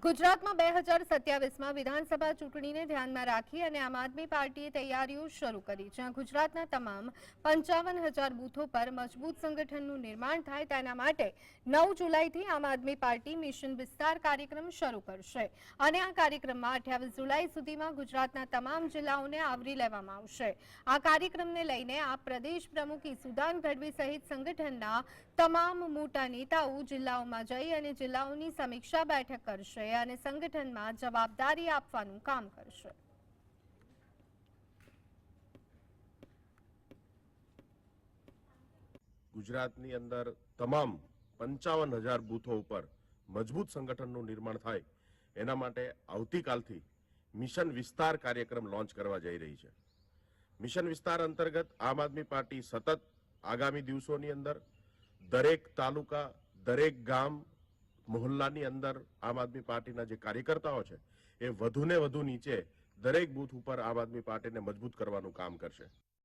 ગુજરાતમાં 2027માં વિધાનસભા ચૂંટણીને ધ્યાનમાં રાખી અને આમ આદમી પાર્ટીએ તૈયારીઓ શરૂ કરી, જ્યાં ગુજરાતના તમામ 55,000 બૂથો પર મજબૂત સંગઠનનું નિર્માણ થાય તેના માટે 9 જુલાઈથી આમ આદમી પાર્ટી મિશન વિસ્તાર કાર્યક્રમ શરૂ કરશે અને આ કાર્યક્રમમાં 28 જુલાઈ સુધીમાં ગુજરાતના તમામ જિલ્લાઓને આવરી લેવામાં આવશે। આ કાર્યક્રમને લઈને આ પ્રદેશ પ્રમુખ ઈસુદાન ગઢવી સહિત સંગઠનના તમામ મોટા નેતાઓ જિલ્લાઓમાં જઈ અને જિલ્લાઓની સમીક્ષા બેઠક કરશે અને સંગઠનમાં જવાબદારી આપવાનું કામ કરશે। ગુજરાતની અંદર તમામ 55,000 બૂથો ઉપર મજબૂત સંગઠનનું નિર્માણ થાય એના માટે આવતીકાલથી મિશન વિસ્તાર કાર્યક્રમ લોન્ચ કરવા જઈ રહી છે। મિશન વિસ્તાર અંતર્ગત આમ આદમી પાર્ટી સતત આગામી દિવસોની અંદર દરેક તાલુકા, દરેક ગામ, મોહલ્લાની અંદર આમ આદમી પાર્ટીના જે કાર્યકર્તાઓ છે એ વધુને વધુ નીચે દરેક બૂથ ઉપર આમ આદમી પાર્ટીને મજબૂત કરવાનું કામ કરશે।